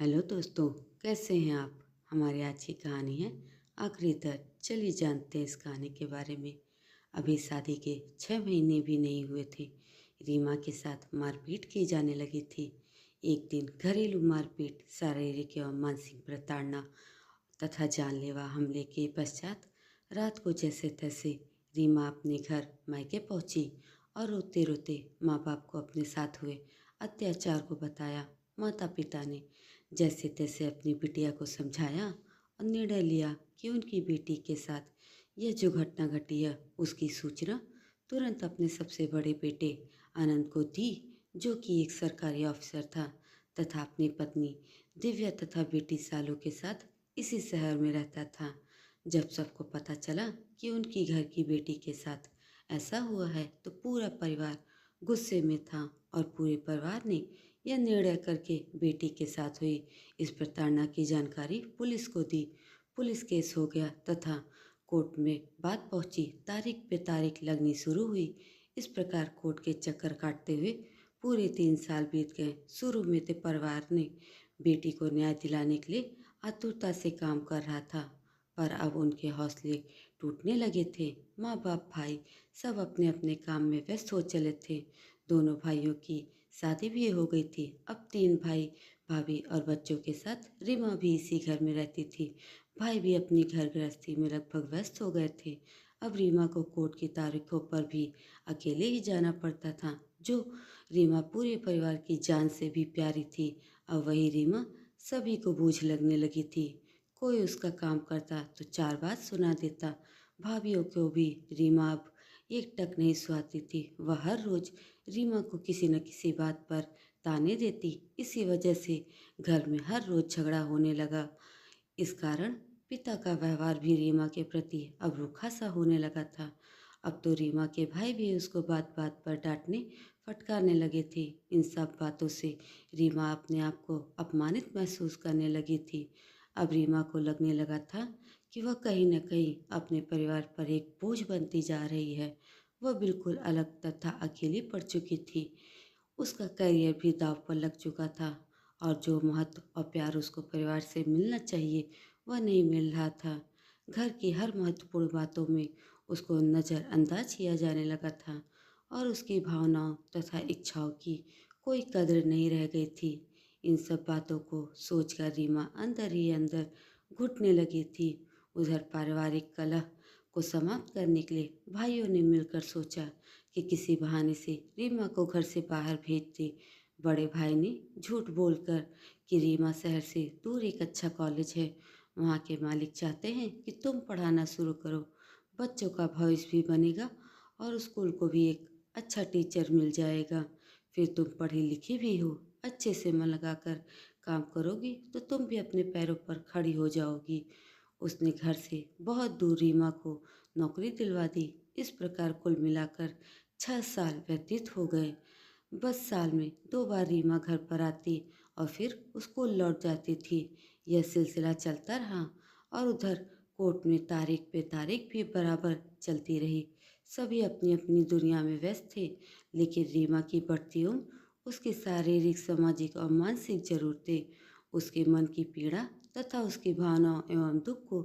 Hello दोस्तों, कैसे हैं आप? हमारी आज की कहानी है आखिरी दर्द। चलिए जानते हैं इस कहानी के बारे में। अभी शादी के 6 महीने भी नहीं हुए थे, रीमा के साथ मारपीट की जाने लगी थी। एक दिन घरेलू मारपीट, शारीरिक एवं मानसिक प्रताड़ना तथा जानलेवा हमले के पश्चात रात को जैसे तैसे रीमा अपने घर मायके पहुंची और रोते रोते माँ बाप को अपने साथ हुए अत्याचार को बताया। माता पिता ने जैसे तैसे अपनी बिटिया को समझाया और निर्णय लिया कि उनकी बेटी के साथ यह जो घटना घटी है उसकी सूचना तुरंत अपने सबसे बड़े बेटे आनंद को दी, जो कि एक सरकारी ऑफिसर था तथा अपनी पत्नी दिव्या तथा बेटी सालों के साथ इसी शहर में रहता था। जब सबको पता चला कि उनकी घर की बेटी के साथ ऐसा हुआ है तो पूरा परिवार गुस्से में था और पूरे परिवार ने यह निर्णय करके बेटी के साथ हुई इस प्रताड़ना की जानकारी पुलिस को दी। पुलिस केस हो गया तथा कोर्ट में बात पहुंची। तारीख पे तारीख लगनी शुरू हुई। इस प्रकार कोर्ट के चक्कर काटते हुए पूरे 3 साल बीत गए। शुरू में तो परिवार ने बेटी को न्याय दिलाने के लिए आतुरता से काम कर रहा था, पर अब उनके हौसले टूटने लगे थे। माँ बाप भाई सब अपने अपने काम में व्यस्त हो चले थे। दोनों भाइयों की शादी भी हो गई थी। अब 3 भाई भाभी और बच्चों के साथ रीमा भी इसी घर में रहती थी। भाई भी अपनी घर गृहस्थी में लगभग व्यस्त हो गए थे। अब रीमा को कोर्ट की तारीखों पर भी अकेले ही जाना पड़ता था। जो रीमा पूरे परिवार की जान से भी प्यारी थी, अब वही रीमा सभी को बोझ लगने लगी थी। कोई उसका काम करता तो 4 बात सुना देता। भाभीियों को भी रीमा अब एक टक नहीं सुहाती थी। वह हर रोज रीमा को किसी न किसी बात पर ताने देती। इसी वजह से घर में हर रोज झगड़ा होने लगा। इस कारण पिता का व्यवहार भी रीमा के प्रति अब रूखा सा होने लगा था। अब तो रीमा के भाई भी उसको बात बात पर डांटने फटकारने लगे थे। इन सब बातों से रीमा अपने आप को अपमानित महसूस करने लगी थी। अब रीमा को लगने लगा था कि वह कहीं न कहीं अपने परिवार पर एक बोझ बनती जा रही है। वह बिल्कुल अलग तथा अकेली पड़ चुकी थी। उसका करियर भी दांव पर लग चुका था और जो महत्व और प्यार उसको परिवार से मिलना चाहिए वह नहीं मिल रहा था। घर की हर महत्वपूर्ण बातों में उसको नज़रअंदाज किया जाने लगा था और उसकी भावनाओं तथा इच्छाओं की कोई कदर नहीं रह गई थी। इन सब बातों को सोचकर रीमा अंदर ही अंदर घुटने लगी थी। उधर पारिवारिक कलह को समाप्त करने के लिए भाइयों ने मिलकर सोचा कि किसी बहाने से रीमा को घर से बाहर भेज दे। बड़े भाई ने झूठ बोलकर कि रीमा शहर से दूर एक अच्छा कॉलेज है, वहाँ के मालिक चाहते हैं कि तुम पढ़ाना शुरू करो, बच्चों का भविष्य भी बनेगा और स्कूल को भी एक अच्छा टीचर मिल जाएगा। फिर तुम पढ़ी लिखी भी हो, अच्छे से मन लगाकर काम करोगी तो तुम भी अपने पैरों पर खड़ी हो जाओगी। उसने घर से बहुत दूर रीमा को नौकरी दिलवा दी। इस प्रकार कुल मिलाकर 6 साल व्यतीत हो गए। बस साल में 2 बार रीमा घर पर आती और फिर स्कूल लौट जाती थी। यह सिलसिला चलता रहा और उधर कोर्ट में तारीख पे तारीख भी बराबर चलती रही। सभी अपनी अपनी दुनिया में व्यस्त थे, लेकिन रीमा की बढ़ती उम्र, उसकी शारीरिक सामाजिक और मानसिक जरूरतें, उसके मन की पीड़ा तथा उसकी भावनाओं एवं दुख को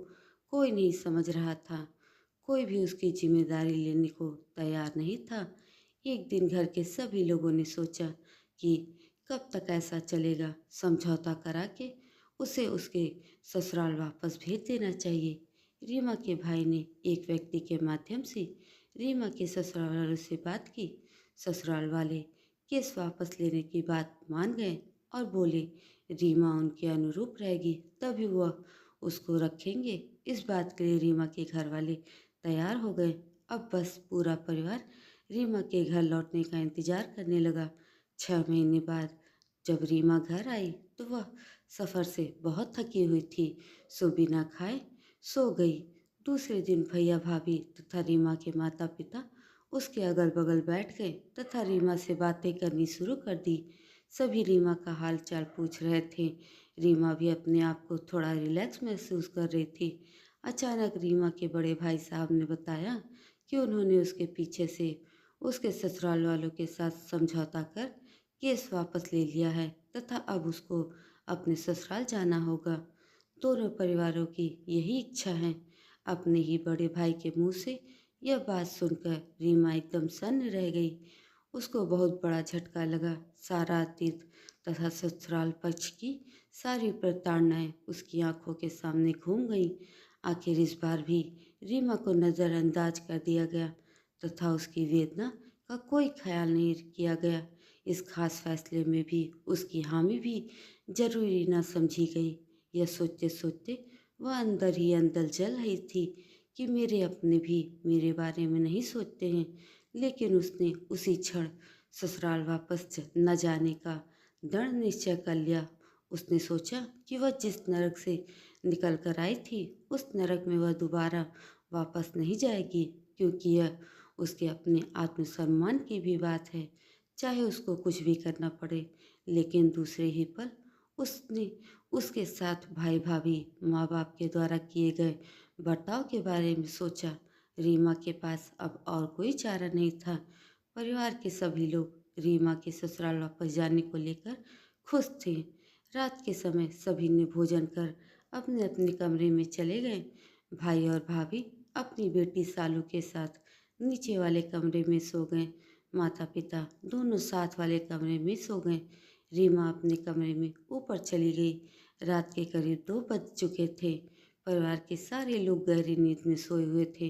कोई नहीं समझ रहा था। कोई भी उसकी जिम्मेदारी लेने को तैयार नहीं था। एक दिन घर के सभी लोगों ने सोचा कि कब तक ऐसा चलेगा, समझौता करा के उसे उसके ससुराल वापस भेज देना चाहिए। रीमा के भाई ने एक व्यक्ति के माध्यम से रीमा के ससुराल वालों से बात की। ससुराल वाले केस वापस लेने की बात मान गए और बोले रीमा उनके अनुरूप रहेगी तभी वह उसको रखेंगे। इस बात के लिए रीमा के घर वाले तैयार हो गए। अब बस पूरा परिवार रीमा के घर लौटने का इंतजार करने लगा। 6 महीने बाद जब रीमा घर आई तो वह सफ़र से बहुत थकी हुई थी। सो बिना खाए सो गई। दूसरे दिन भैया भाभी तथा रीमा के माता पिता उसके अगल बगल बैठ गए तथा रीमा से बातें करनी शुरू कर दी। सभी रीमा का हाल चाल पूछ रहे थे। रीमा भी अपने आप को थोड़ा रिलैक्स महसूस कर रही थी। अचानक रीमा के बड़े भाई साहब ने बताया कि उन्होंने उसके पीछे से उसके ससुराल वालों के साथ समझौता कर केस वापस ले लिया है तथा अब उसको अपने ससुराल जाना होगा। दोनों परिवारों की यही इच्छा है। अपने ही बड़े भाई के मुंह से यह बात सुनकर रीमा एकदम सन्न रह गई। उसको बहुत बड़ा झटका लगा। सारा अतीत तथा ससुराल पक्ष की सारी प्रताड़नाएं उसकी आंखों के सामने घूम गईं। आखिर इस बार भी रीमा को नज़रअंदाज कर दिया गया तथा उसकी वेदना का कोई ख्याल नहीं किया गया। इस खास फैसले में भी उसकी हामी भी जरूरी न समझी गई। यह सोचते सोचते वह अंदर ही अंदर जल रही थी कि मेरे अपने भी मेरे बारे में नहीं सोचते हैं। लेकिन उसने उसी क्षण ससुराल वापस न जाने का दृढ़ निश्चय कर लिया। उसने सोचा कि वह जिस नरक से निकल कर आई थी उस नरक में वह दोबारा वापस नहीं जाएगी, क्योंकि यह उसके अपने आत्मसम्मान की भी बात है, चाहे उसको कुछ भी करना पड़े। लेकिन दूसरे ही पल उसने उसके साथ भाई भाभी माँ बाप के द्वारा किए गए बर्ताव के बारे में सोचा। रीमा के पास अब और कोई चारा नहीं था। परिवार के सभी लोग रीमा के ससुराल वापस जाने को लेकर खुश थे। रात के समय सभी ने भोजन कर अपने अपने कमरे में चले गए। भाई और भाभी अपनी बेटी सालू के साथ नीचे वाले कमरे में सो गए। माता पिता दोनों साथ वाले कमरे में सो गए। रीमा अपने कमरे में ऊपर चली गई। रात के करीब 2 बज चुके थे। परिवार के सारे लोग गहरी नींद में सोए हुए थे।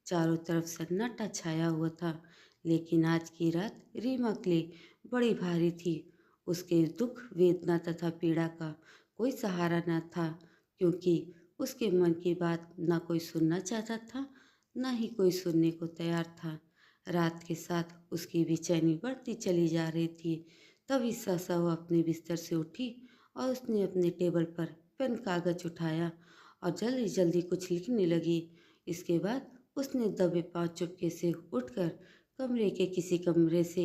चारों तरफ सन्नाटा छाया हुआ था। लेकिन आज की रात रीमा के लिए बड़ी भारी थी। उसके दुख वेदना तथा पीड़ा का कोई सहारा न था, क्योंकि उसके मन की बात न कोई सुनना चाहता था, न ही कोई सुनने को तैयार था। रात के साथ उसकी बेचैनी बढ़ती चली जा रही थी। तभी सहसा वह अपने बिस्तर से उठी और उसने अपने टेबल पर पेन कागज उठाया और जल्दी जल्दी कुछ लिखने लगी। इसके बाद उसने दबे पांव चुपके से उठकर कमरे के किसी कमरे से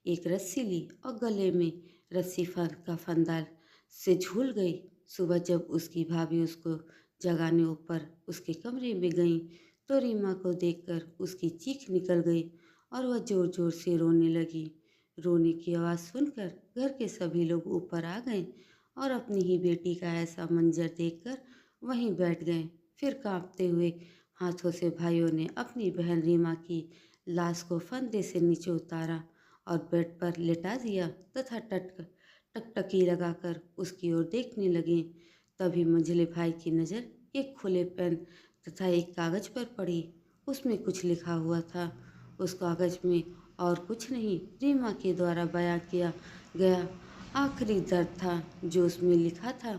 एक रस्सी ली और गले में रस्सी का फंदा से झूल गई। सुबह जब उसकी भाभी उसको जगाने ऊपर उसके कमरे में गई तो रीमा को देखकर उसकी चीख निकल गई और वह जोर जोर से रोने लगी। रोने की आवाज़ सुनकर घर के सभी लोग ऊपर आ गए और अपनी ही बेटी का ऐसा मंजर देखकर वहीं बैठ गए। फिर कांपते हुए हाथों से भाइयों ने अपनी बहन रीमा की लाश को फंदे से नीचे उतारा और बेड पर लेटा दिया तथा टकटकी लगाकर उसकी ओर देखने लगे। तभी मंझले भाई की नज़र एक खुले पेन तथा एक कागज पर पड़ी। उसमें कुछ लिखा हुआ था। उस कागज में और कुछ नहीं, रीमा के द्वारा बयां किया गया आखिरी दर्द था जो उसमें लिखा था।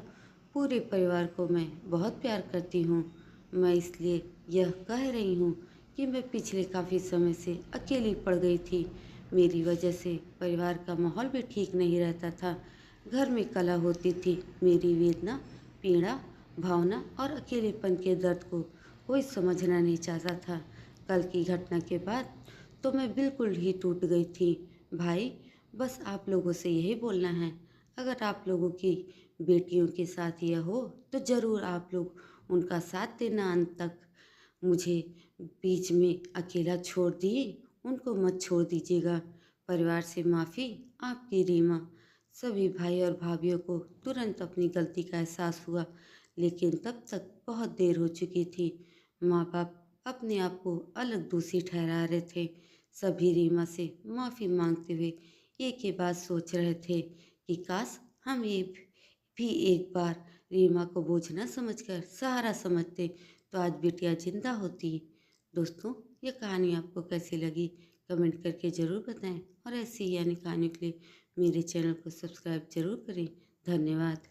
पूरे परिवार को मैं बहुत प्यार करती हूँ। मैं इसलिए यह कह रही हूँ कि मैं पिछले काफ़ी समय से अकेली पड़ गई थी। मेरी वजह से परिवार का माहौल भी ठीक नहीं रहता था। घर में कलह होती थी। मेरी वेदना, पीड़ा, भावना और अकेलेपन के दर्द को कोई समझना नहीं चाहता था। कल की घटना के बाद तो मैं बिल्कुल ही टूट गई थी। भाई, बस आप लोगों से यही बोलना है, अगर आप लोगों की बेटियों के साथ यह हो तो ज़रूर आप लोग उनका साथ देना अंत तक। मुझे बीच में अकेला छोड़ दिए, उनको मत छोड़ दीजिएगा। परिवार से माफ़ी, आपकी रीमा। सभी भाई और भाभियों को तुरंत अपनी गलती का एहसास हुआ, लेकिन तब तक बहुत देर हो चुकी थी। माँ बाप अपने आप को अलग दोषी ठहरा रहे थे। सभी रीमा से माफ़ी मांगते हुए एक ही बात सोच रहे थे कि काश हम ये भी एक बार रीमा को बोझ न समझकर सहारा समझते तो आज बिटिया जिंदा होती। दोस्तों, ये कहानी आपको कैसी लगी कमेंट करके ज़रूर बताएं और ऐसी ही अन्य कहानियों के लिए मेरे चैनल को सब्सक्राइब जरूर करें। धन्यवाद।